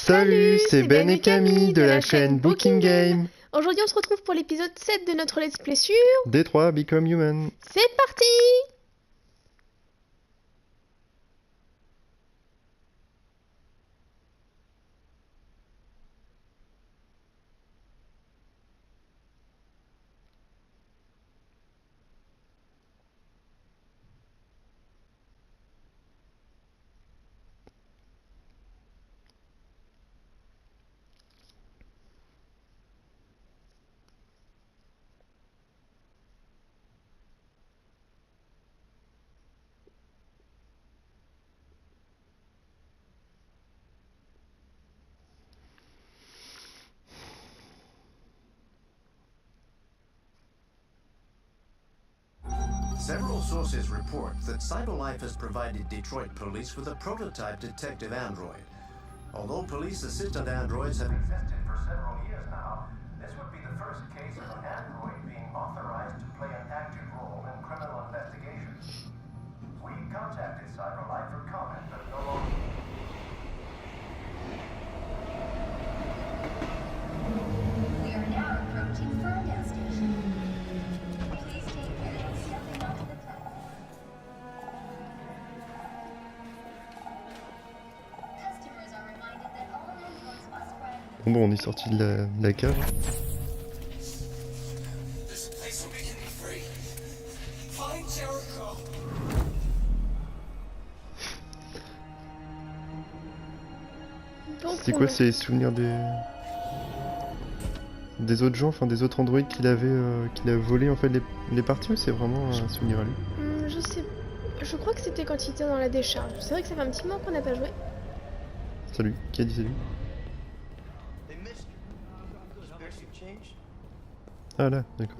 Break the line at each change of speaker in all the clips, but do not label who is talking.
Salut, c'est Ben et Camille de la chaîne Booking Game.
Aujourd'hui on se retrouve pour l'épisode 7 de notre let's play sur...
Détroit Become Human.
C'est parti!
Several sources report that CyberLife has provided Detroit police with a prototype detective android. Although police assistant androids have existed for several years now, this would be the first case of an android being authorized to play an active role in criminal investigations. We contacted CyberLife for comment, but no longer...
We are now approaching Ferndale Station. Please take care of stepping onto the platform. Customers are reminded that all androids must ride.
Bon, on est sorti de la cave.
This place will be free. Find Jericho.
Donc,
C'est quoi, c'est les souvenirs des autres gens, enfin des autres androïdes qu'il a volé en fait les parties, ou c'est vraiment un souvenir à lui?
Je sais... Je crois que c'était quand il était dans la décharge. C'est vrai que ça fait un petit moment qu'on n'a pas joué.
Salut, qui a dit salut?
They missed you. Conspiracy change?
Ah là, d'accord.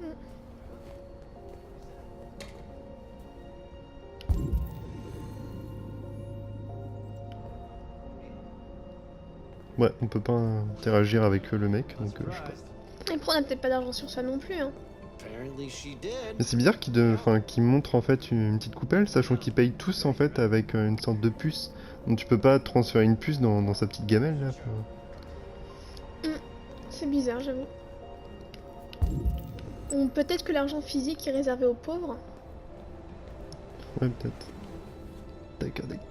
Ouais, on peut pas interagir avec le mec, donc je sais pas.
Et puis on a peut-être pas d'argent sur soi non plus, hein.
Apparently she did.
Mais c'est bizarre qu'il montre en fait une petite coupelle, sachant qu'ils payent tous en fait avec une sorte de puce. Donc tu peux pas transférer une puce dans sa petite gamelle là.
C'est bizarre, j'avoue. Ou peut-être que l'argent physique est réservé aux pauvres.
Ouais, peut-être. D'accord, d'accord.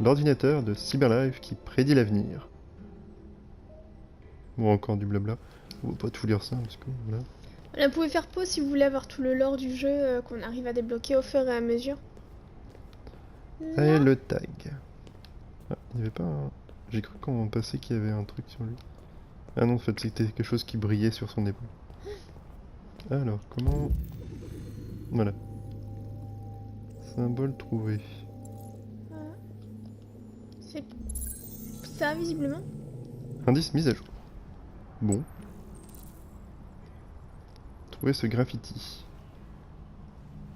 L'ordinateur de CyberLife qui prédit l'avenir. Bon, encore du blabla. On va pas tout lire ça parce que voilà.
Là, vous pouvez faire pause si vous voulez avoir tout le lore du jeu qu'on arrive à débloquer au fur et à mesure.
Et le tag. Ah, il y avait pas un... J'ai cru qu'on passait qu'il y avait un truc sur lui. Ah non, en fait, c'était quelque chose qui brillait sur son épaule. Alors, comment... Voilà. Symbole trouvé.
C'est ça, visiblement.
Indice mise à jour. Bon. Trouver ce graffiti.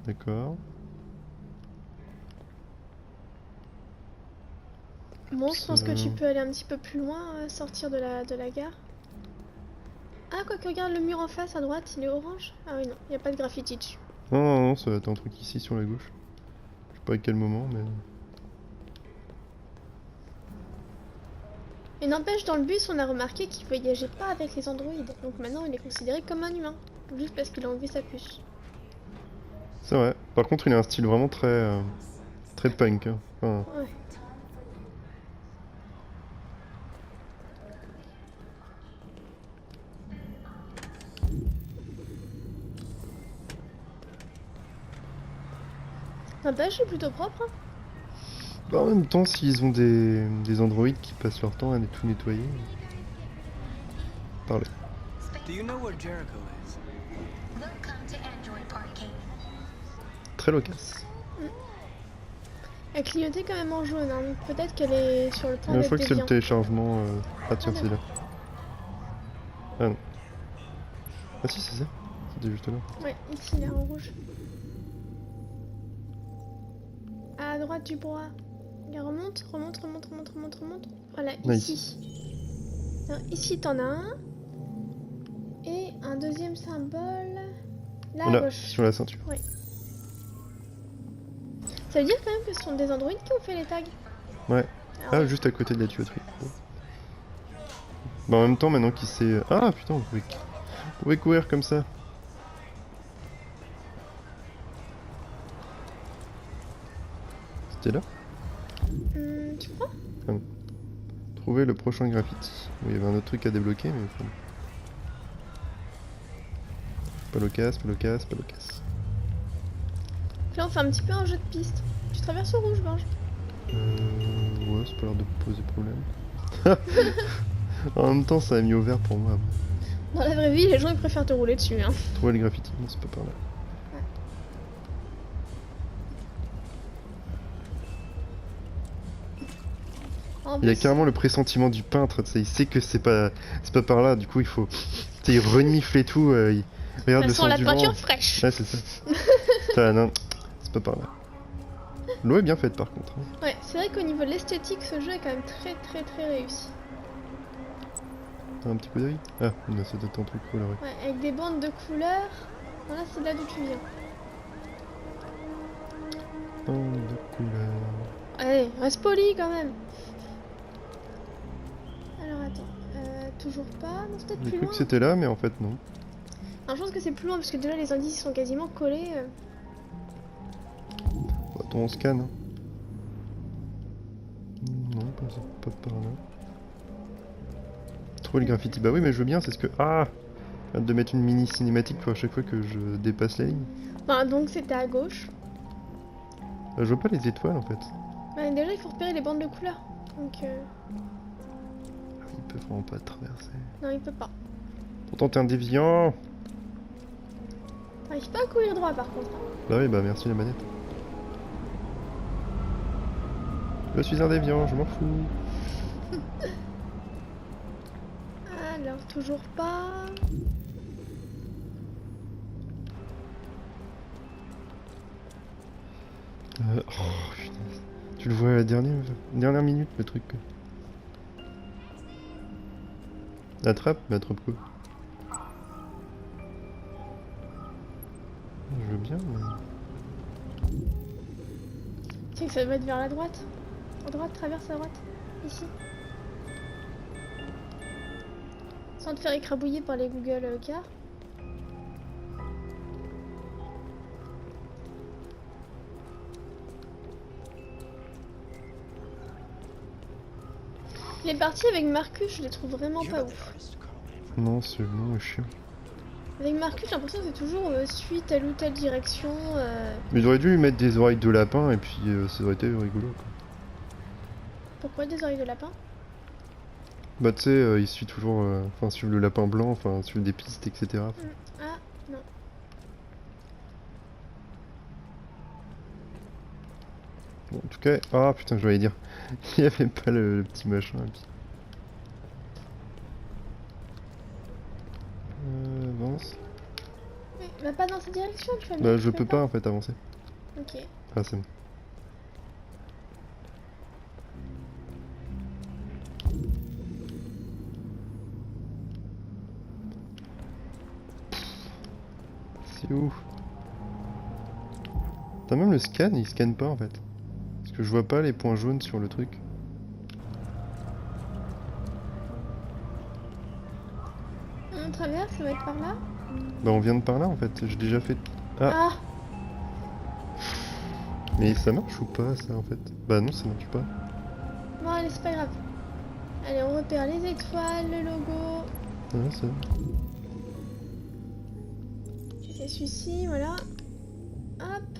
D'accord.
Bon, je pense que tu peux aller un petit peu plus loin, sortir de la gare. Ah, quoi que regarde le mur en face à droite, il est orange. Ah oui, non, il n'y a pas de graffiti dessus.
Non, non, non, ça va être un truc ici sur la gauche. Je sais pas à quel moment, mais...
Et n'empêche, dans le bus, on a remarqué qu'il voyageait pas avec les androïdes. Donc maintenant, il est considéré comme un humain. Juste parce qu'il a enlevé sa puce.
C'est vrai. Par contre, il a un style vraiment très punk. Hein. Enfin,
Ouais. N'empêche, c'est plutôt propre. Hein.
bah, en même temps, s'ils ont des androïdes qui passent leur temps à tout nettoyer... Parlez.
Do you know where Jericho is?
Welcome to Android Arcade.
Très loquace.
Elle clignotait quand même en jaune, hein, donc peut-être qu'elle est sur le point
Je
d'être
crois que c'est le
déviant.
téléchargement... Ah tiens, c'est là. Ah non. Ah si, c'est ça. C'était juste là.
Ouais, ici, là, en rouge. À droite du bois. Il remonte. Voilà,
Nice.
ici. Non, ici, t'en as un. Et un deuxième symbole. Là, à
Là,
gauche.
sur la ceinture.
Ouais. Ça veut dire quand même que ce sont des androïdes qui ont fait les tags.
Ouais.
Ah
Ah,
ouais.
juste à côté de la tuyauterie. Bah en même temps, maintenant qu'il sait... Ah putain, on pouvait courir comme ça. C'était là?
Tu crois?
Trouver le prochain graffiti. Oui, il y avait un autre truc à débloquer, mais... Enfin... Pas le casse, pas le casse, pas le casse.
Là, on fait un petit peu un jeu de piste. Tu traverses au rouge, Binge?
Ouais, c'est pas l'air de poser problème. En même temps, ça a mis au vert pour moi après.
Dans la vraie vie, les gens ils préfèrent te rouler dessus. Hein.
Trouver le graffiti, non, c'est pas par là.
En
Il y a
plus,
carrément le pressentiment du peintre, tu sais, il sait que c'est pas par là, du coup il faut... Tu sais, il renifle et tout, il regarde
ça
le
sent
sens
la
du
peinture
vent.
fraîche.
Ouais, c'est ça. Putain, non, c'est pas par là. L'eau est bien faite par contre. Hein.
Ouais, c'est vrai qu'au niveau de l'esthétique, ce jeu est quand même très réussi.
T'as un petit coup d'œil? Ah, non, c'était un truc cool, ouais.
Ouais, avec des bandes de couleurs. Voilà, c'est de là d'où tu viens.
Bande de couleurs.
Allez, reste poli quand même. Alors attends, toujours pas. Non, c'est peut-être
J'ai
plus
cru
loin.
que c'était là, mais en fait non.
Alors, je pense que c'est plus loin parce que déjà les indices sont quasiment collés.
Bah, attends, on scanne. Hein. Non, pas par là. Trouver le graffiti. Bah oui, mais je veux bien, c'est ce que... Ah! Hâte de mettre une mini cinématique pour à chaque fois que je dépasse la ligne.
Enfin, donc c'était à gauche.
Je vois pas les étoiles en fait.
Ouais, déjà, il faut repérer les bandes de couleurs. Donc,
Ils peuvent vraiment pas traverser.
non, il peut pas.
Pourtant t'es un déviant!
T'arrives pas à courir droit par contre.
Bah oui, bah merci la manette. Je suis un déviant, je m'en fous.
Alors, toujours pas.
Oh putain. Tu le vois à la dernière minute le truc. Attrape, mais attrape quoi? Je veux bien, mais...
C'est que ça doit être vers la droite. À droite, traverse à droite. Ici. Sans te faire écrabouiller par les Google Cars. Les parties avec Marcus, je les trouve vraiment pas ouf.
Non, c'est bon, est chiant.
Avec Marcus, j'ai l'impression que c'est toujours suit telle ou telle direction.
Mais j'aurais dû lui mettre des oreilles de lapin et puis ça aurait été rigolo quoi.
Pourquoi des oreilles de lapin?
Bah tu sais, il suit toujours, enfin suivre le lapin blanc, enfin suivre des pistes, etc.
Ah, non.
Bon, en tout cas, ah putain, je voulais dire, il y avait pas le petit machin. Et puis... avance.
Bah pas dans cette direction, tu vas
Bah je peux pas en fait avancer.
Ok.
Ah c'est bon. C'est où? T'as même le scan, il scanne pas en fait. Parce que je vois pas les points jaunes sur le truc.
On traverse, ça va être par là.
Bah on vient de par là en fait, j'ai déjà fait... Ah.
Ah,
Mais ça marche ou pas ça en fait? Bah non ça marche pas.
bon allez, c'est pas grave. Allez, on repère les étoiles, le logo.
Ah, ça...
C'est celui-ci, voilà. Hop.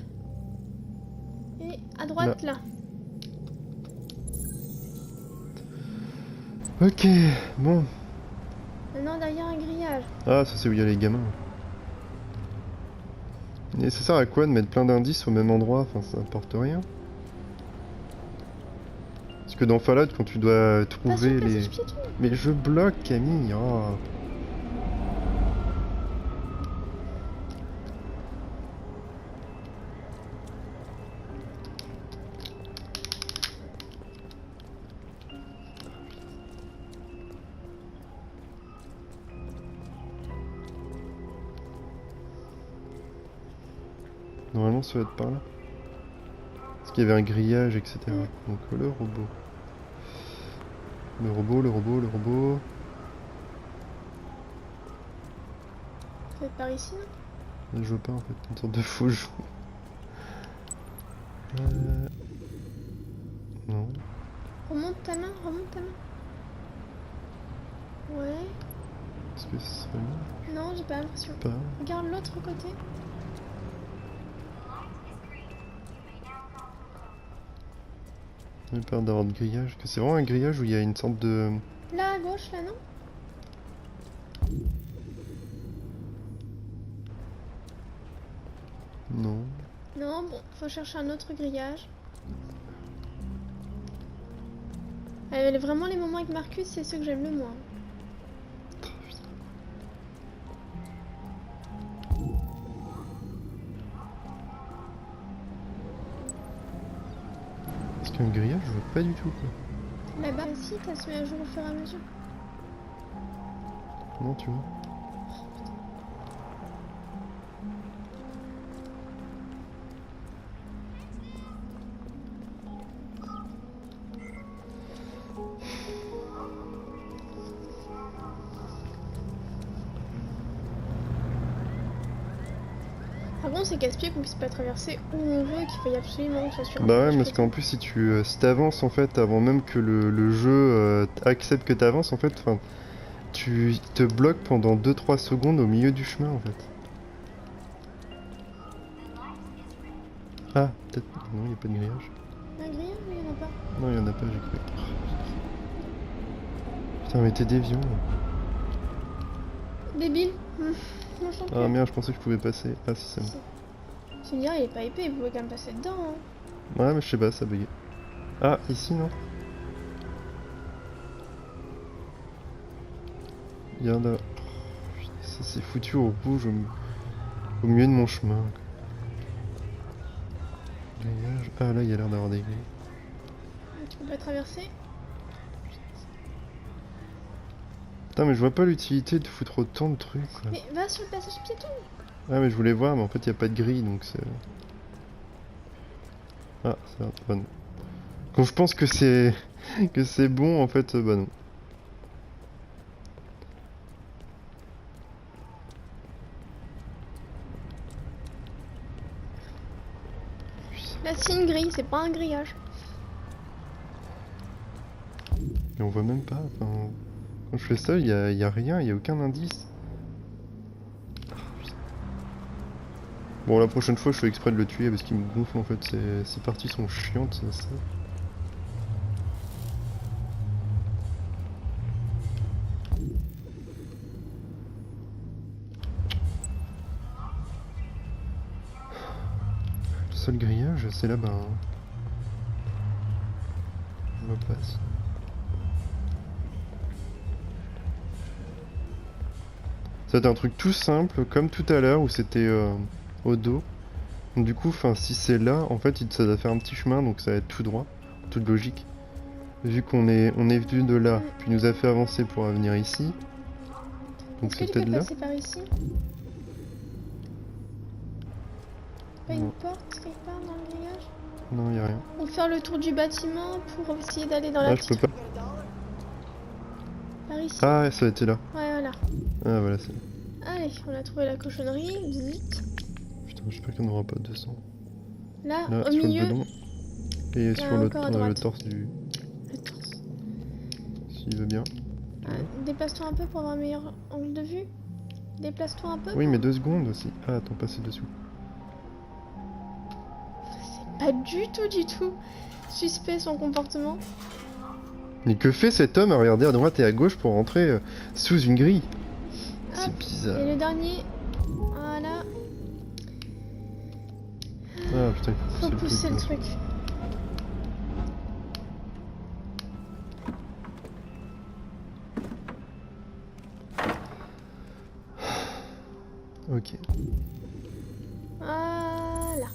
Et à droite, là.
Ok, bon.
Maintenant, derrière un grillage.
Ah ça c'est où il y a les gamins. Et ça sert à quoi de mettre plein d'indices au même endroit? Enfin ça apporte rien. Parce que dans Fallout quand tu dois trouver
Pas sur le
les...
passage piéton.
Mais je bloque Camille, oh. Normalement ça va être par là. Parce qu'il y avait un grillage, etc. Donc le robot. Le robot.
peut être par ici, non?
Je vois pas en fait, une sorte de faux jeu. Non.
Remonte ta main, remonte ta main. Ouais.
Est-ce que ce serait mieux?
Non, j'ai pas l'impression.
Pas.
Regarde l'autre côté.
J'ai peur d'avoir de grillage. Que c'est vraiment un grillage où il y a une sorte de.
Là à gauche, là, non?
Non.
Non, bon, faut chercher un autre grillage. Vraiment, les moments avec Marcus, c'est ceux que j'aime le moins.
Parce qu'un grillage, je vois pas du tout quoi.
Là-bas, si, t'as se mis à jour au fur et à mesure.
Non, tu vois.
Par contre, c'est casse-pied qu'on puisse pas traverser où on veut, qu'il faille absolument que ce soit sur un
Bah ouais,
passage
parce qu'en plus, si t'avances en fait, avant même que le jeu accepte que t'avances, en fait, enfin, tu te bloques pendant 2-3 secondes au milieu du chemin en fait. Ah, peut-être. Non, il a pas de grillage.
Un grillage, mais il y en a pas.
Non, il y en a pas, j'ai cru. Putain, mais t'es déviant.
Débile. Mon champion.
Ah merde, je pensais que je pouvais passer. Ah si, c'est bon.
Tu me diras, il est pas épais, il pouvait quand même passer dedans. Hein.
Ouais, mais je sais pas, ça buguait. Ah, ici, non? Il y en a. Putain, ça c'est foutu au rouge au milieu de mon chemin. Quoi. Grillage. Ah là, il y a l'air d'avoir des grilles.
Tu peux pas traverser.
Putain, mais je vois pas l'utilité de foutre autant de trucs. Quoi.
Mais va sur le passage piéton.
Ah, mais je voulais voir, mais en fait, il y a pas de grille donc c'est. Ah, ça va. Bah non. Quand je pense que c'est bon, en fait, bah non.
Là, c'est une grille, c'est pas un grillage.
Mais on voit même pas. Enfin, quand je fais ça, il y a rien, il y a aucun indice. Bon, la prochaine fois, je fais exprès de le tuer parce qu'il me gonfle en fait. Ces parties sont chiantes, ça. Le seul grillage, c'est là-bas. Hein. Je vois pas. C'est un truc tout simple, comme tout à l'heure où c'était au dos. Donc, du coup, si c'est là, en fait, ça doit faire un petit chemin, donc ça va être tout droit, toute logique. Vu qu'on est venu de là, puis nous a fait avancer pour venir ici. Donc
Est-ce que
c'est
tu peux
peut-être là.
passer par ici? Pas une
Non.
porte quelque part dans le grillage?
Non, y a rien.
Ou faire le tour du bâtiment pour essayer d'aller dans la
Ah, je peux
petite...
pas.
Par ici.
Ah, ça a été là.
Ouais, voilà.
Ah, voilà, c'est là.
Allez, on a trouvé la cochonnerie. Zut.
Putain, j'espère qu'il n'y en aura pas 200.
Là,
Là,
au
sur
milieu,
le bedon. Et sur le,
encore à
le
droite.
torse du.
le torse.
S'il veut bien.
Ah, déplace-toi un peu pour avoir un meilleur angle de vue. Déplace-toi un peu.
Oui, mais 2 secondes aussi. Ah, attends, passer dessous.
C'est pas du tout suspect son comportement.
Mais que fait cet homme à regarder à droite et à gauche pour rentrer sous une grille? C'est
Hop.
bizarre.
Et le dernier, voilà,
Ah putain,
faut pousser le truc.
Ok.
Voilà.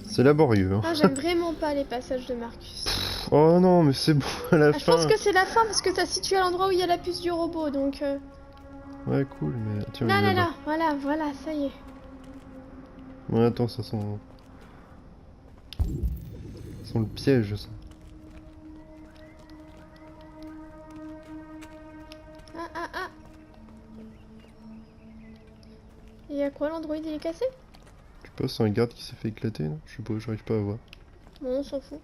C'est laborieux. Hein.
Ah, j'aime vraiment pas les passages de Marcus.
Oh non, mais c'est bon à la
Ah,
fin.
je pense que c'est la fin parce que t'as situé à l'endroit où il y a la puce du robot, donc...
Ouais, cool, mais tiens,
Là,
on y
là,
va.
là, voilà, ça y est.
Ouais, attends, ça sent le piège, ça.
Ah, ah, ah. Et y'a quoi, l'Android il est cassé?
Je sais pas, c'est un garde qui s'est fait éclater là. Je sais pas, j'arrive pas à voir.
Bon, on s'en fout.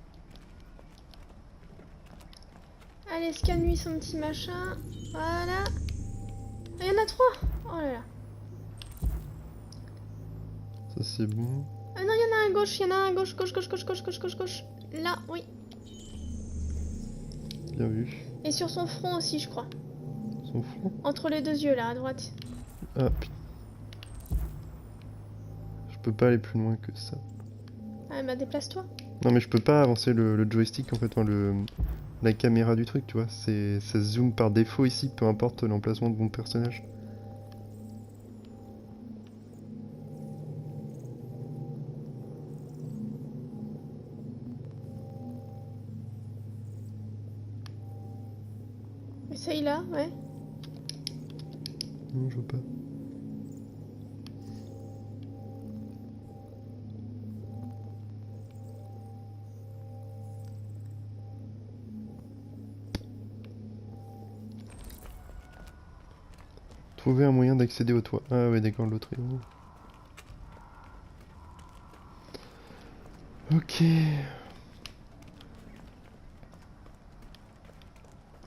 Allez, scanne-lui son petit machin. Voilà. Il y en a 3. Oh là là.
Ça c'est bon.
Ah non, il y en a un à gauche, il y en a un à gauche, gauche. Là, oui.
Bien vu.
Et sur son front aussi, je crois.
Son front.
Entre les deux yeux, là, à droite.
Ah putain. Je peux pas aller plus loin que ça.
Ah, bah déplace-toi.
Non mais je peux pas avancer le joystick en fait, enfin, la caméra du truc, tu vois. Ça zoome par défaut ici, peu importe l'emplacement de mon personnage.
Essaye là, ouais.
Non, je vois pas. Trouver un moyen d'accéder au toit. Ah ouais, d'accord, l'autre est où? Ok.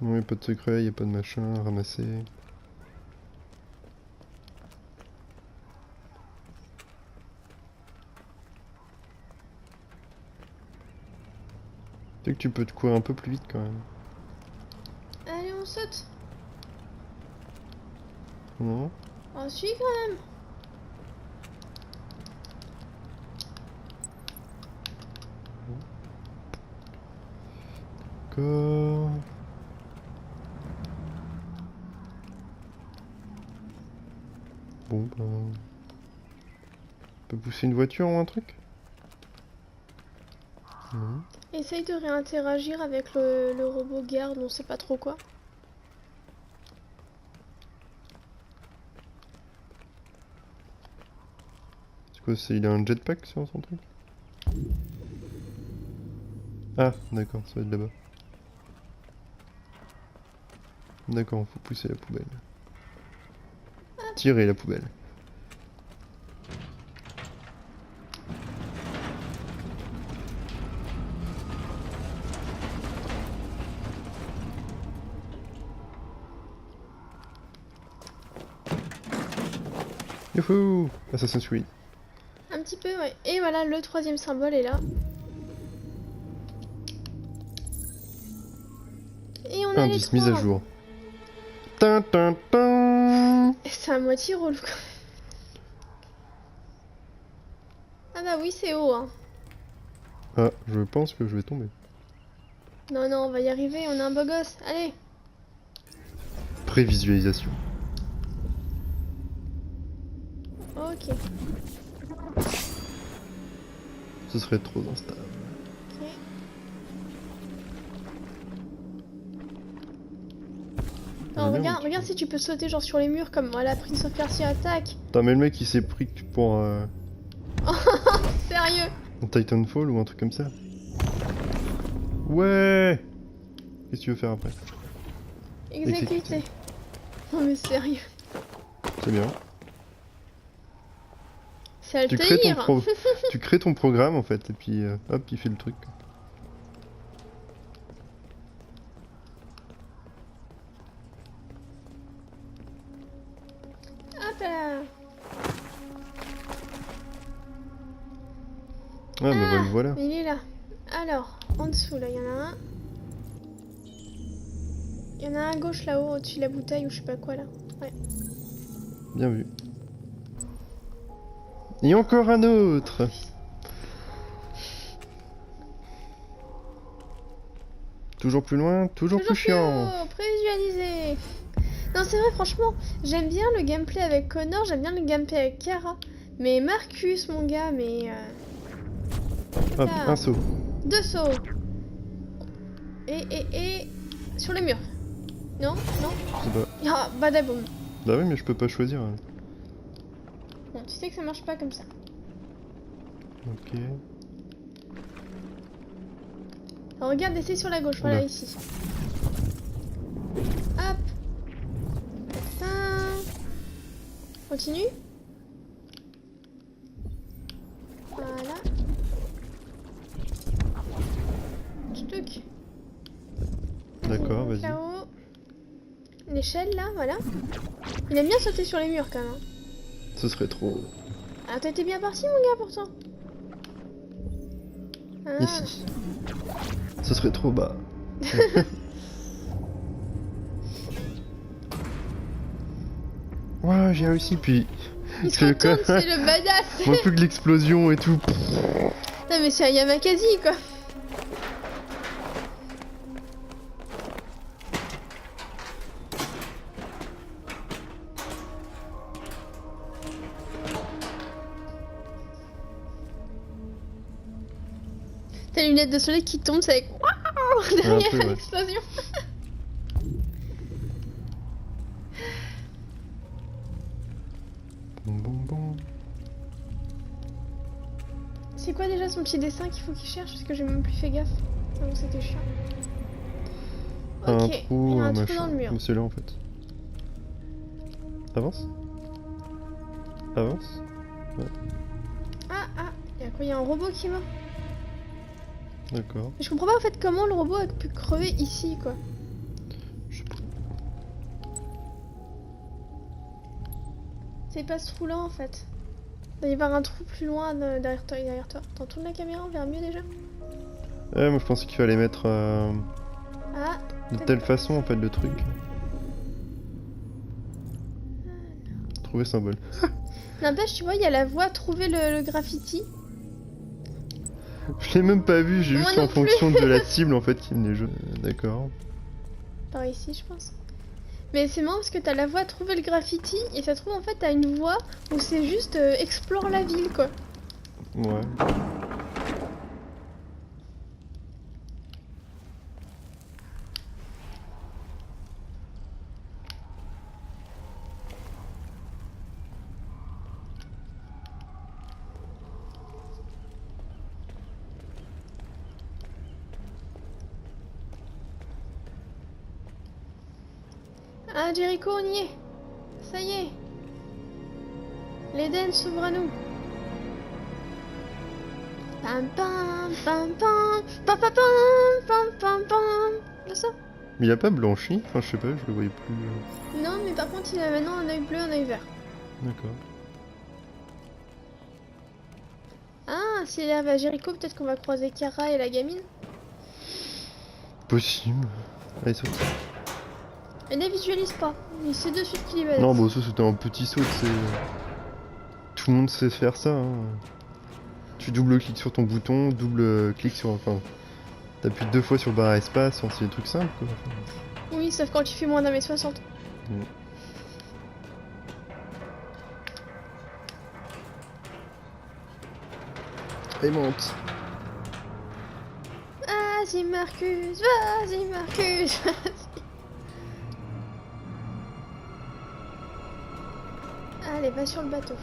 Non, y a pas de secret, y a pas de machin à ramasser. Tu sais que tu peux te courir un peu plus vite quand même.
Allez, on saute.
Non?
Oh, si, quand même.
D'accord. Bon, bah... On peut pousser une voiture ou un truc? Non.
Essaye de réinteragir avec le robot garde, on sait pas trop quoi.
C'est quoi, il a un jetpack sur son truc? Ah, d'accord, ça va être là-bas. D'accord, faut pousser la poubelle. Tirer la poubelle. Youhou! Assassin's Creed.
Un petit peu, ouais. Et voilà, le 3e symbole est là. Et on a les
Indice
3.
mise à jour. Tin, tin, tin.
C'est à moitié relou. Ah bah oui, c'est haut, hein.
Ah, je pense que je vais tomber.
Non, non, on va y arriver, on est un beau gosse. Allez.
Prévisualisation.
Ok.
Ce serait trop instable.
Ok. Non,
Bien,
regarde, regarde si tu peux sauter genre sur les murs comme voilà, Prince of Persia attaque.
Putain, mais le mec il s'est pris pour
Sérieux.
un Titanfall ou un truc comme ça. Ouais. Qu'est-ce que tu veux faire après?
Exécuté. Non mais sérieux.
C'est bien.
C'est
Tu crées,
Altaïr.
tu crées ton programme en fait, et puis hop, il fait le truc.
Hop là.
Ah, bah voilà.
Il est là. Alors, en dessous là, il y en a un. Il y en a un à gauche là-haut, au-dessus de la bouteille ou je sais pas quoi là. Ouais.
Bien vu. Et encore un autre. Toujours plus loin, toujours plus chiant.
haut, prévisualiser. Non, c'est vrai, franchement, j'aime bien le gameplay avec Connor, j'aime bien le gameplay avec Kara. Mais Marcus, mon gars, mais...
Hop,
là.
un saut.
2 sauts. Et... Sur le mur. Non, non.
Je sais pas.
Ah, badaboum.
Bah oui, mais je peux pas choisir. Hein.
Bon, tu sais que ça marche pas comme ça.
Ok.
Alors, regarde, essaye sur la gauche, voilà,
Là.
ici. Hop. Tin. Continue. l'échelle là, voilà. Il aime bien sauter sur les murs quand même. Hein.
Ce serait trop...
Ah, t'étais bien parti, mon gars, pourtant. Ah.
Ici. Ce serait trop bas. Ouais, j'ai réussi, puis...
Il se
c'est le
retourne,
cas.
c'est le badass.
Moi, plus que l'explosion et tout.
Non, mais c'est un Yamakasi, quoi. T'as les lunettes de soleil qui tombent, c'est avec waouh derrière
peu, ouais.
l'explosion.
Bon.
C'est quoi déjà son petit dessin qu'il faut qu'il cherche parce que j'ai même plus fait gaffe. Ah bon, c'était chiant.
Un
Ok,
trou,
il y a un
un
trou
machin.
dans le mur.
Ou c'est là en fait. Avance. Avance.
Ah, il y a quoi? Il y a un robot qui est mort.
D'accord.
Mais je comprends pas en fait comment le robot a pu crever ici quoi.
Je sais pas.
C'est pas ce trou là en fait. Il doit y avoir un trou plus loin derrière toi. T'en tournes la caméra, on verra mieux déjà.
Ouais, moi je pensais qu'il fallait mettre
Ah,
de telle façon en fait le truc. Trouver symbole.
n'empêche, tu vois, il y a la voie trouver le graffiti.
Je l'ai même pas vu, j'ai
Moi
juste
non
en
plus.
fonction de la cible en fait qui me les joue. D'accord.
Par ici, je pense. Mais c'est marrant parce que t'as la voie trouver le graffiti et ça se trouve en fait t'as une voie où c'est juste explore la ville quoi.
Ouais.
Ah Jericho, on y est. Ça y est. L'Éden s'ouvre à nous. Pam pam pam pam pam pam pam pam pam. C'est ça?
Mais il a pas blanchi, enfin je sais pas, je le voyais plus.
Non, mais par contre il a maintenant un œil bleu, un œil vert.
D'accord.
Ah, s'il arrive à Jericho, peut-être qu'on va croiser Kara et la gamine.
Possible. Allez, saute.
Elle les visualise pas. Il sait de suite qu'il est bête.
Non, bon, ça c'était un petit saut, c'est. Tout le monde sait faire ça. Hein. Tu double-cliques sur ton bouton, double-clique sur. Enfin. T'appuies 2 fois sur barre à espace, enfin, c'est des trucs simples quoi. Enfin,
Oui, sauf quand tu fais moins d'1m60.
Et monte.
Vas-y Marcus, vas-y Marcus, vas-y. Allez, va sur le bateau.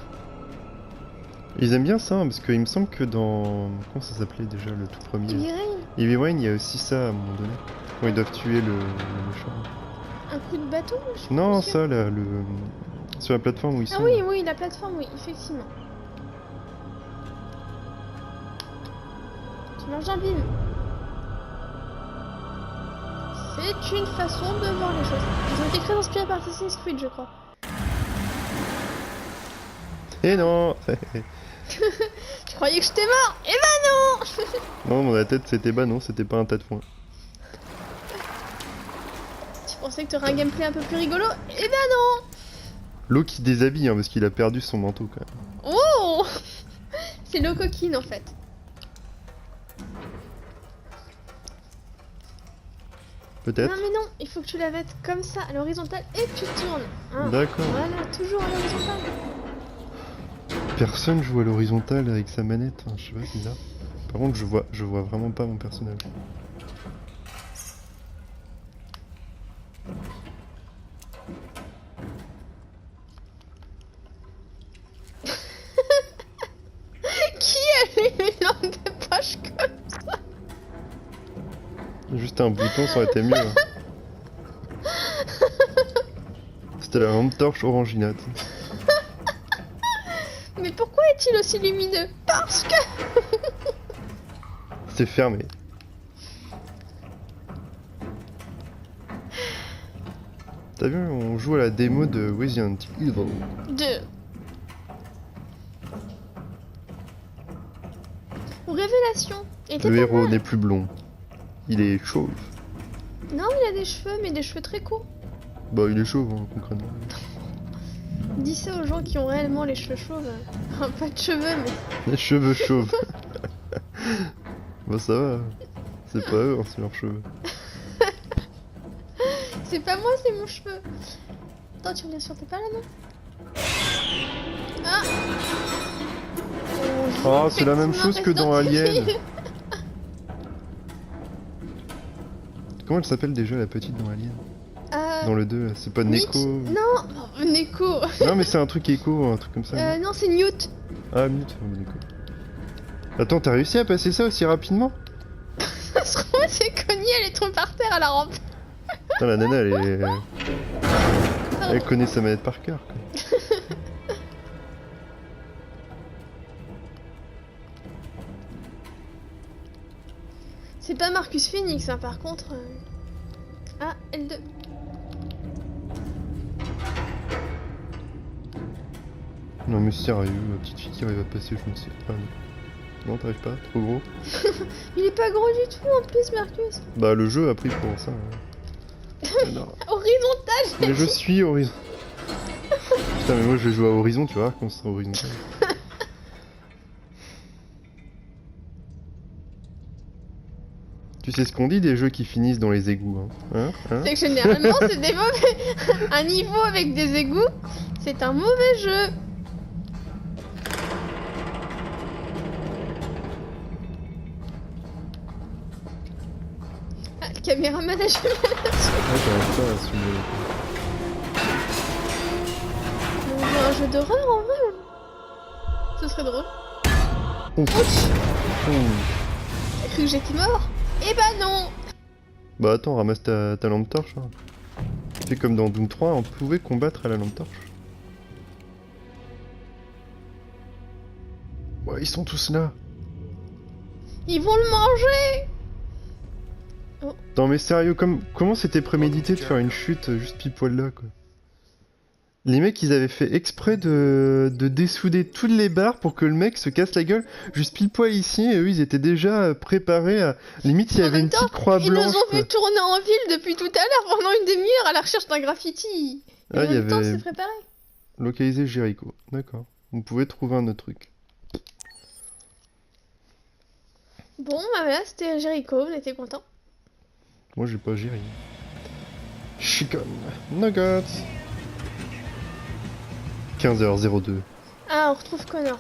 Ils aiment bien ça, hein, parce qu'il me semble que dans. Comment ça s'appelait déjà le tout premier
Heavy Rain,
Heavy Rain, il y a aussi ça à un moment donné. Quand ils doivent tuer le méchant.
un coup de bateau je suis
Non,
pas sûre.
ça là, le. Sur la plateforme où ils
Ah
sont.
oui, oui, la plateforme, oui, effectivement. Tu manges un vide. C'est une façon de voir les choses. Ils ont été très inspirés par Assassin's Creed, je crois.
Eh non.
Tu croyais que j'étais mort? Eh ben non.
Non, dans la tête c'était bah non, c'était pas un tas de foin.
Tu pensais que t'aurais un gameplay un peu plus rigolo? Eh ben non.
L'eau qui déshabille, hein, parce qu'il a perdu son manteau quand même.
Oh. C'est l'eau coquine en fait.
Peut-être.
Non mais non, il faut que tu la mettes comme ça à l'horizontale et tu tournes. Hein.
D'accord.
Voilà, toujours à l'horizontale.
Personne joue à l'horizontale avec sa manette, hein, je sais pas, c'est bizarre. Par contre, je vois vraiment pas mon personnage.
Qui a lu une langue de poche comme ça?
Juste un bouton, ça aurait été mieux. Hein. C'était la lampe torche oranginate.
Mais pourquoi est-il aussi lumineux? Parce que...
C'est fermé. T'as vu, on joue à la démo de Resident Evil.
2. Révélation. Il était
Le
pas
héros
mal.
n'est plus blond. Il est chauve.
Non, il a des cheveux, mais des cheveux très courts.
Bah, il est chauve, hein, concrètement.
Dis ça aux gens qui ont réellement les cheveux chauves. Enfin, pas de cheveux, mais...
Les cheveux chauves. Bah, ça va. C'est pas eux, hein, c'est leurs cheveux.
C'est pas moi, c'est mon cheveu. Attends, tu reviens sur tes pas là, non? Ah
Oh, c'est la même chose que dans Alien. Comment elle s'appelle déjà la petite dans Alien? Dans le 2, c'est pas
Mitch.
Neko.
Non, Neko.
Non, mais c'est un truc écho, un truc comme ça.
Non, c'est Newt.
Ah, minute, Neko. Attends, t'as réussi à passer ça aussi rapidement?
Ça se trouve, c'est Connie, elle est tombée par terre à la rampe.
Putain, la nana, elle est... Elle connaît sa manette par cœur, quoi.
C'est pas Marcus Phoenix, hein, par contre. Ah, L2.
Non mais sérieux, la petite fille qui arrive à passer, je ne sais pas. Non, t'arrives pas? Trop gros?
Il est pas gros du tout en plus, Marcus.
Bah le jeu a pris pour ça. Non.
Horizontal.
Mais je suis Horizon. Putain mais moi je vais jouer à Horizon, tu vois, quand ce sera horizontal. Tu sais ce qu'on dit des jeux qui finissent dans les égouts, hein?
C'est que généralement, c'est des mauvais. Un niveau avec des égouts, c'est un mauvais jeu. Ah, le caméraman a jamais là-dessus.
Ouais, j'arrive pas à assumer.
On veut un jeu d'horreur en vrai. Ce serait drôle.
Ouf.
Ouch,
Ouh.
j'ai cru que j'étais mort. Eh bah non.
Bah attends, ramasse ta lampe torche. Hein. C'est comme dans Doom 3, on pouvait combattre à la lampe torche. Ouais, ils sont tous là.
Ils vont le manger.
Non mais sérieux, comment c'était prémédité de faire une chute juste pile poil là, quoi. Les mecs, ils avaient fait exprès de dessouder toutes les barres pour que le mec se casse la gueule juste pile poil ici, et eux, ils étaient déjà préparés à... Limite, il y
En
avait
même
une
temps,
petite croix
Ils
blanche,
nous ont
quoi.
fait tourner en ville depuis tout à l'heure pendant une demi-heure à la recherche d'un graffiti. Et
Ah,
en
il y
même temps,
avait
c'est préparé.
localisé Jericho. D'accord. On pouvait trouver un autre truc.
Bon, bah voilà, c'était Jericho, on était contents.
Moi, j'ai pas géré. Chicken. Nuggets. 15h02.
Ah, on retrouve Connor.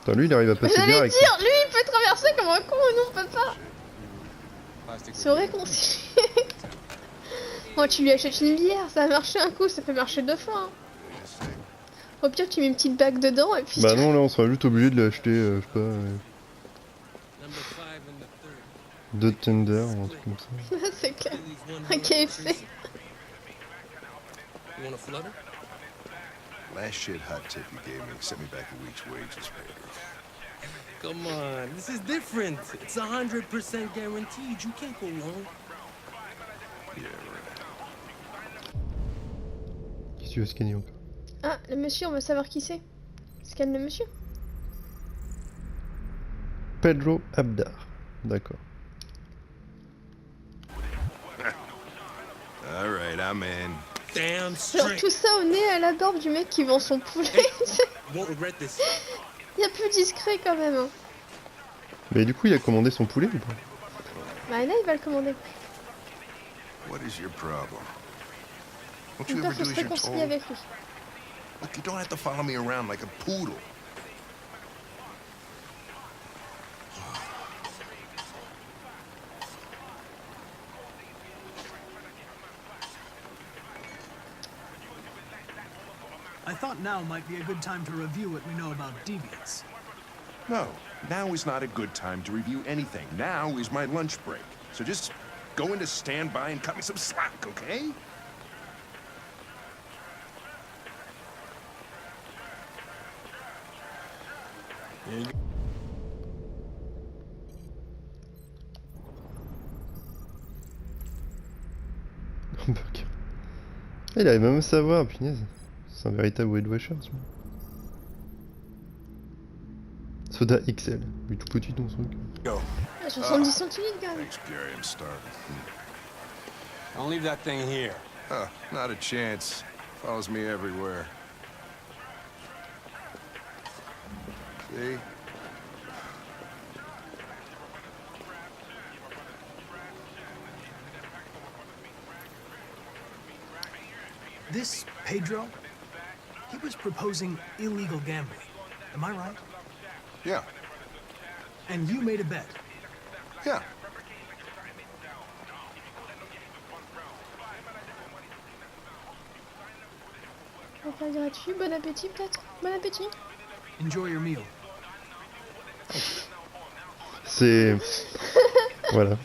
Attends, lui, il arrive à passer
J'allais
direct.
dire, lui, il peut traverser comme un con, et nous, on peut pas. Se réconcilier. Bon, tu lui achètes une bière, ça a marché un coup, ça peut marcher deux fois. Hein. Au pire, tu mets une petite bague dedans, et puis...
Bah non, là, on sera juste obligé de l'acheter, je sais pas... Deux Tender ou un truc comme ça.
c'est clair. Un KFC.
You want a flutter?
Last shit hot tip you gave me sent me back a week's wages paid.
Come on, this is different. It's 100% guaranteed. You can't go wrong.
Yeah, right.
Qu'est-ce que tu veux scanner encore?
Ah, le monsieur, on veut savoir qui c'est. Scanne le monsieur.
Pedro Abdar. D'accord.
All right, I'm in.
Damn
Genre
straight.
tout ça au nez à la barbe du mec qui vend son poulet.
Won't regret this.
Il y a plus discret quand même. Hein.
Mais du coup, il a commandé son poulet ou pas?
Bah là, il va le commander.
What is your problem? Don't
Mon
you
père
ever
faut
do
se
as you're
réconcilier
told?
avec lui.
Look, you don't have to follow me around like a poodle.
I thought now might be a good time to review what we know about deviants.
No, now is not a good time to review anything. Now is my lunch break. So just go into standby and cut me some slack, okay?
Hamburger. Il arrive même à savoir, punaise. C'est un véritable Weight Watcher, tu vois. Soda XL. Il est tout petit ton truc.
Go.
70 centilitres quand même.
Thanks, Gary. I'm starving.
Don't leave that thing here.
Not a chance. Follows me everywhere. See?
This Pedro, he was proposing illegal gambling. Am I right?
Yeah.
And you made a bet.
Yeah.
Repas gratuit, bon appétit peut-être. Bon appétit.
Enjoy your meal.
C'est... Voilà.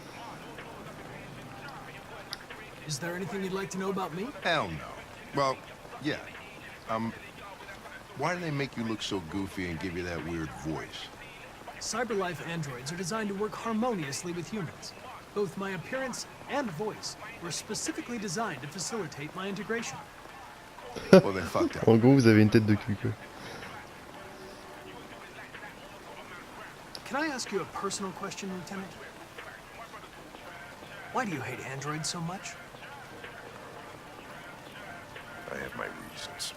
Is there anything you'd like to know about me?
Hell no. Well, yeah. Why do they make you look so goofy and give you that weird voice?
CyberLife androids are designed to work harmoniously with humans. Both my appearance and voice were specifically designed to facilitate my integration.
Well, they fucked up.
En gros, vous avez une tête de cul, quoi.
Can I ask you a personal question, Lieutenant? Why do you hate androids so much?
I have my reasons.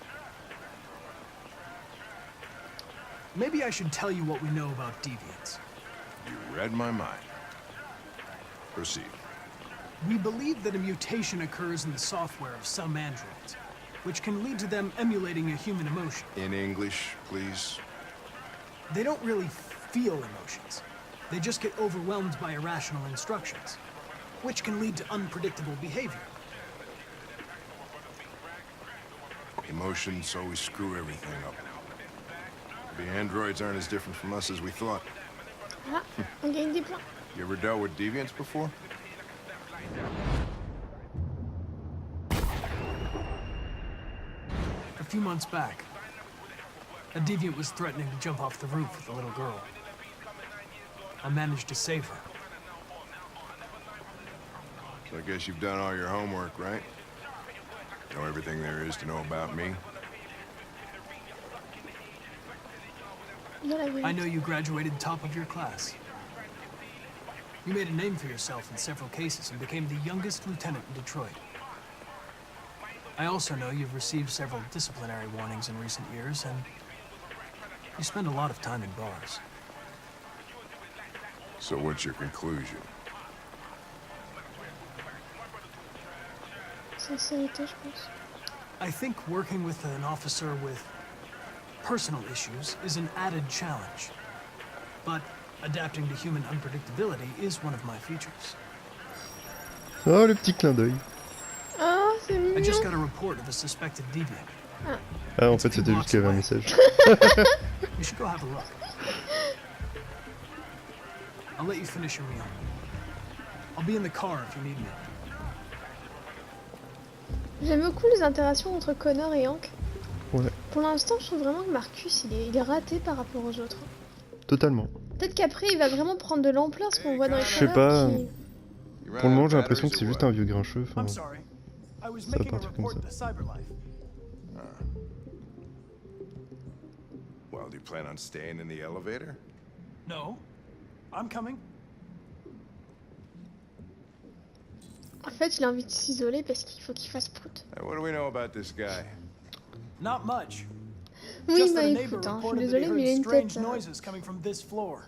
Maybe I should tell you what we know about deviants.
You read my mind. Proceed.
We believe that a mutation occurs in the software of some androids, which can lead to them emulating a human emotion.
In English, please.
They don't really feel emotions. They just get overwhelmed by irrational instructions, which can lead to unpredictable behavior.
Emotions always screw everything up. The androids aren't as different from us as we thought.
Ah, on gagne des points.
You ever dealt with deviants before?
A few months back, a deviant was threatening to jump off the roof with a little girl. I managed to save her.
So I guess you've done all your homework, right? Know everything there is to know about me?
Dans la
I
vie.
know you graduated top of your class. You made a name for yourself in several cases and became the youngest lieutenant in Detroit. I also know you've received several disciplinary warnings in recent years, and you spend a lot of time in bars.
So what's your conclusion?
Sincérité, je pense.
I think working with an officer with personal issues is an added challenge. But adapting to human unpredictability is one of my features.
Oh, le petit clin d'œil.
Ah, c'est
I just
mignon.
got a report of a suspected deviant.
Ah, en fait, c'était juste qu'il y avait un message.
You should go have a look. I'll let you finish your meal. I'll be in the car if you need me.
J'aime beaucoup les interactions entre Connor et Hank.
Ouais,
Pour l'instant, je trouve vraiment que Marcus, il est raté par rapport aux autres.
totalement.
Peut-être qu'après, il va vraiment prendre de l'ampleur, ce qu'on voit dans les
Je sais
trailers,
pas.
qui-
Pour le moment, j'ai l'impression que c'est juste un vieux grincheux. Enfin,
I'm sorry. I was
Ça va
making a
partir comme
report
ça.
to CyberLife.
Well, do you plan on staying in the elevator?
No, I'm coming.
En fait, il a envie de s'isoler parce qu'il faut qu'il fasse prout.
Hey, what do we know about this guy?
Not much.
Oui,
Just
bah
that a neighbor
écoute, hein, je suis
reported that he
désolée, mais il a
heard
une
strange
tête.
noises coming from this floor.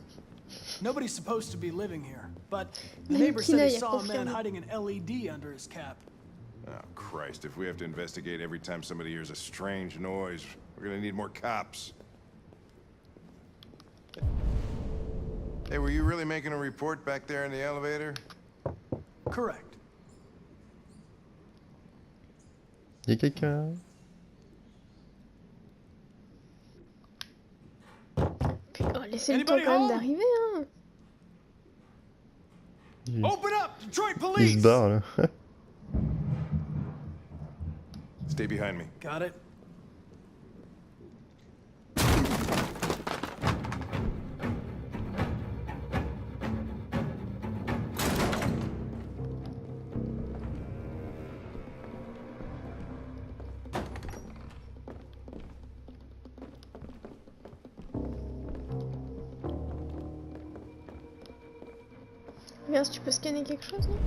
Nobody's supposed to be living here, but the
Même
neighbor said
Kina
he
y a
saw a man
confirmé.
hiding an LED under his cap.
Oh, Christ, if we have to investigate every time somebody hears a strange noise, we're gonna need more cops. Hey, were you really making a report back there in the elevator?
Correct.
il y a quelqu'un.
Puis, oh, laissez le temps
Anybody
quand même
home?
d'arriver, hein.
Il,
Open up, Detroit
il
police!
se barre là.
Stay behind me.
Got it.
Regarde si tu peux scanner quelque chose, non?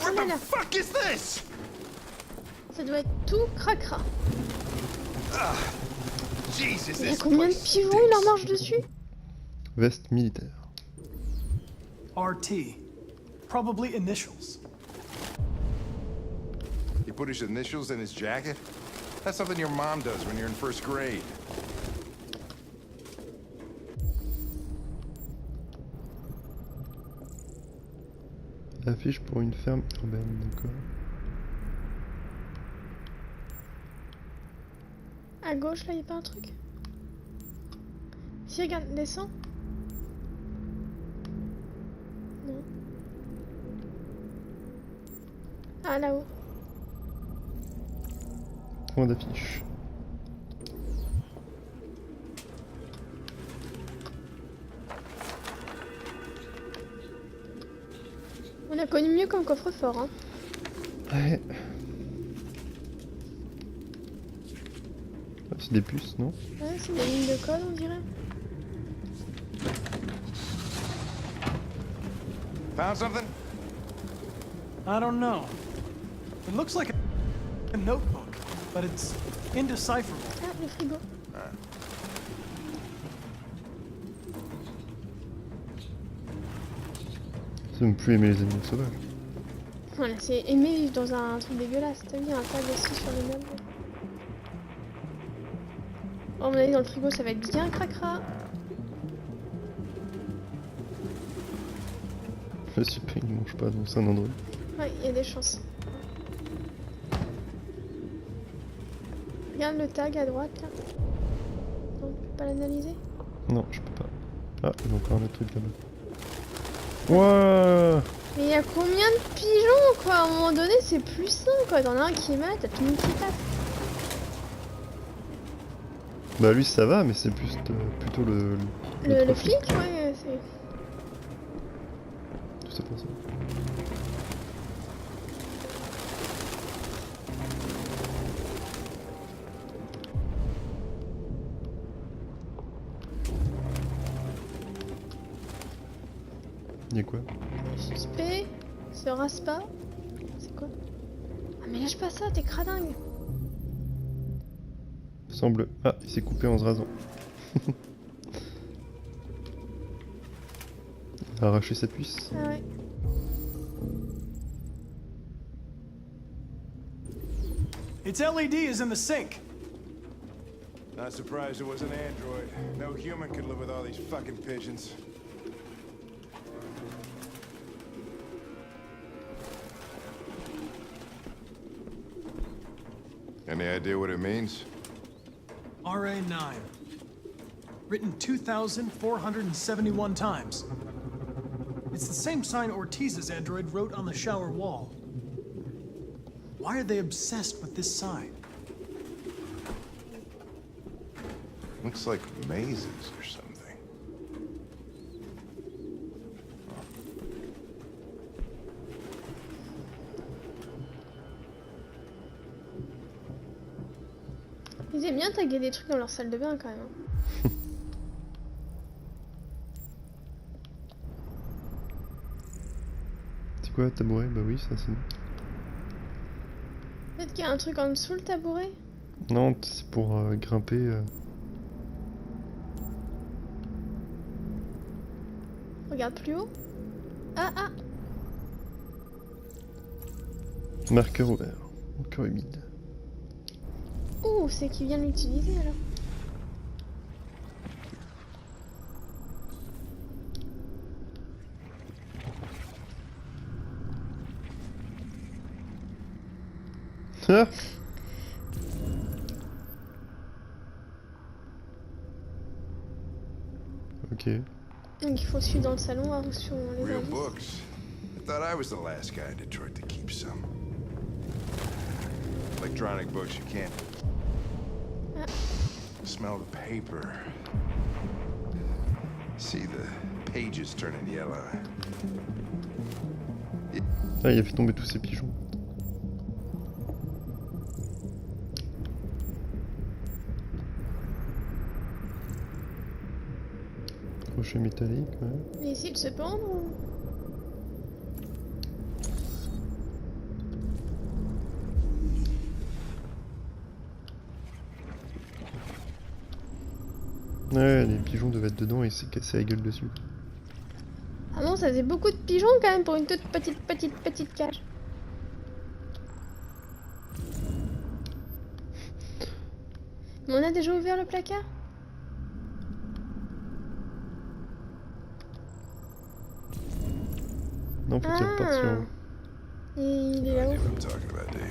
What
là
the
là.
fuck is this?
Ça doit être tout cracra.
Jesus,
Il y a
this
combien de
place
pigeons il leur
stinks.
marche dessus?
Veste militaire.
RT. Probably initials.
He put his initials in his jacket? That's something your mom does when you're in first grade.
Affiche pour une ferme urbaine, d'accord.
À gauche, là, il a pas un truc? Si, regarde, descends. Non. Ah, là-haut.
Point d'affiche.
On a connu mieux comme coffre-fort, hein.
Ouais. Ah, c'est des puces, non?
Ouais, c'est des lignes de code, on dirait.
Found something?
I don't know. It looks like a notebook, but it's indecipherable.
Ah, le frigo.
Ça me plus aimer les animaux sauvages.
Voilà, c'est aimer vivre dans un truc dégueulasse. T'as vu un tas aussi sur les meubles. Oh, on est dans le frigo, ça va être bien cracra.
Je sais pas, ils mangent pas, donc c'est un endroit.
Ouais, il y a des chances. Regarde le tag à droite là. Non, tu peux pas l'analyser?
Non, je peux pas. Ah, il y a encore le truc là-bas. Wouah!
Mais il y a combien de pigeons quoi? À un moment donné, c'est plus simple quoi. T'en as un qui est malade, t'as tout le monde qui tape.
Bah lui ça va, mais c'est plus plutôt le
Le
l'autre
flic, ouais, c'est.
Tout ça pour ça. Il y a quoi?
Suspect, se rase pas. C'est quoi? Ah mais lâche pas ça, t'es cradingue.
Semble. Ah, il s'est coupé en se rasant. Il a arraché sa cuisse.
Ah ouais.
Its LED is in the sink.
Not surprised it was an android. No human could live with all these fucking pigeons. Any idea what it means?
RA9. Written 2,471 times. It's the same sign Ortiz's android wrote on the shower wall. Why are they obsessed with this sign?
Looks like mazes or something.
Ils aiment bien taguer des trucs dans leur salle de bain quand même. Hein.
C'est quoi, tabouret? Bah oui, ça c'est.
Peut-être qu'il y a un truc en dessous le tabouret.
Non, c'est pour grimper.
Regarde plus haut. Ah ah.
Marqueur ouvert. Encore humide.
Ouh, c'est qui vient l'utiliser alors.
Ah! Ok.
Donc il faut suivre dans le salon voir où sont les
Real
indices.
books. I thought I was the last guy in Detroit to keep some. Electronic books, you can't smell the paper. See the pages turning yellow.
Ah, il a fait tomber tous ces pigeons. crochet métallique, ouais.
Il essaie de se pendre ou...
Ouais, les pigeons devaient être dedans et s'est cassé la gueule dessus.
Ah non, ça faisait beaucoup de pigeons quand même pour une toute petite cage. Mais on a déjà ouvert le placard?
Non, faut qu'il reparte sur...
Et il est là-haut.
I'm talking about, do you?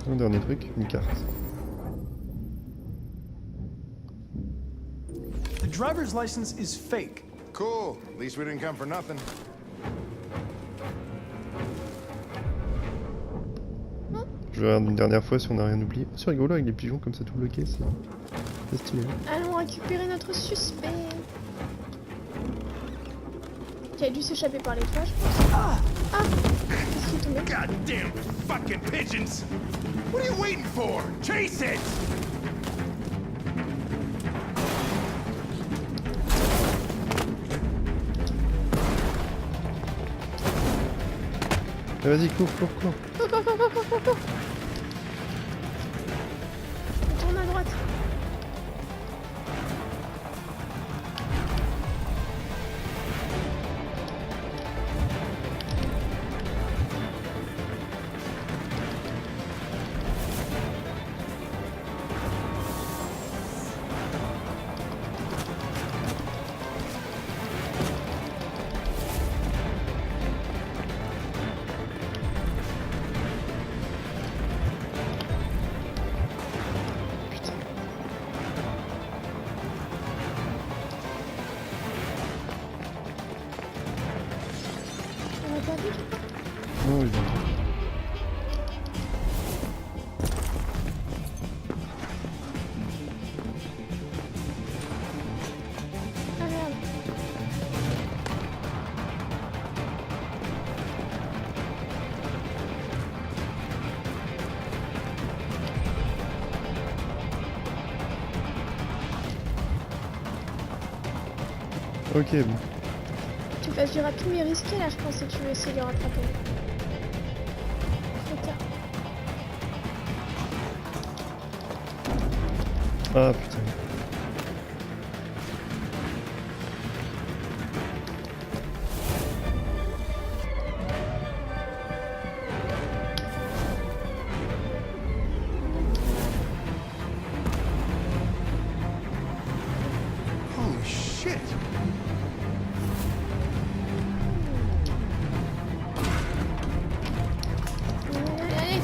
Un dernier truc, une carte.
The driver's license is fake.
Cool. At least we didn't come for nothing.
Je regarde une dernière fois si on n'a rien oublié. C'est rigolo avec les pigeons comme ça tout bloqué, c'est stylé.
Allons récupérer notre suspect. Qui a dû s'échapper par les toits, je pense. Ah, qu'est-ce qui est tombé?
Goddamn fucking pigeons! What are you waiting for? Chase it!
Ah, vas-y, cours.
Cours. On tourne à droite. On va pas vite ou pas?
Non, ils ont...
Ah merde.
Ok, bon.
Tu passes du rapide mais risqué là, je pense, si tu veux essayer de le rattraper. Trop tard.
Ah putain.
Holy shit!
Allez.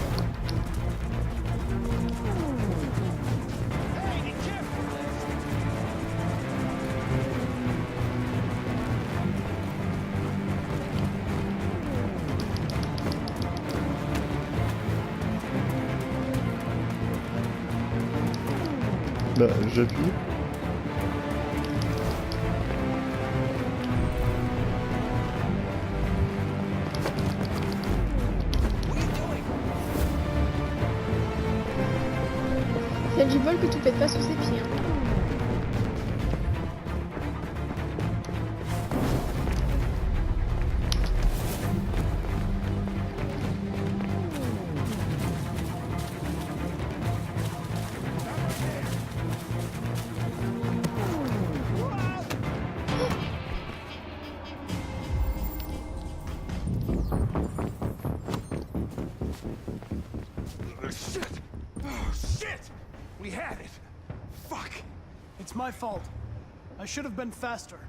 Bah, j'appuie.
Il y a du bol que tout pète pas sous ses pieds. Hein.
Shit! Oh, shit! We had it! Fuck!
It's my fault. I should have been faster.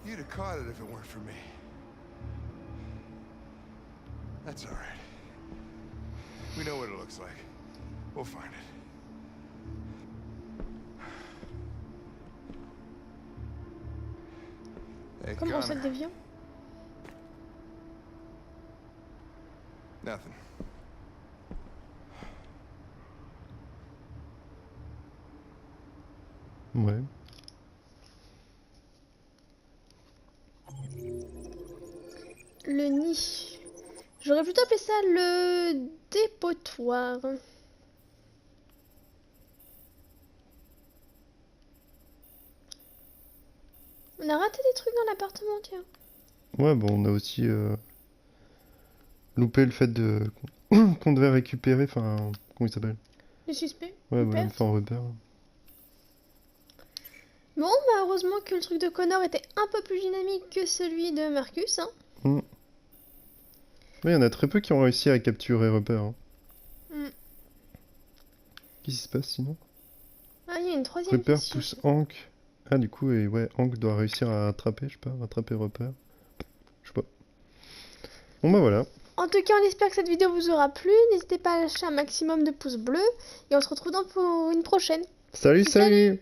You'd have caught it if it weren't for me. That's all right. We know what it looks like. We'll find it. Hey,
Comment ça
Connor.
devient?
Nothing.
Ouais.
Le nid. J'aurais plutôt appelé ça le dépotoir. On a raté des trucs dans l'appartement, tiens.
Ouais, bon, on a aussi loupé le fait de qu'on devait récupérer, enfin, comment il s'appelle?
Le suspect.
Ouais,
le
voilà,
père.
enfin, repère.
Bon, bah heureusement que le truc de Connor était un peu plus dynamique que celui de Marcus, hein.
Oui, il y en a très peu qui ont réussi à capturer repère. Hein.
Mm.
Qu'est-ce qui se passe sinon?
Ah, il y a une troisième
Repère
mission.
pousse Hank. Ah, du coup, et ouais, Hank doit réussir à attraper, je sais pas, attraper repère. Je sais pas. Bon, bah voilà.
En tout cas, on espère que cette vidéo vous aura plu. N'hésitez pas à lâcher un maximum de pouces bleus. Et on se retrouve pour une prochaine.
Salut,
Salut.
salut!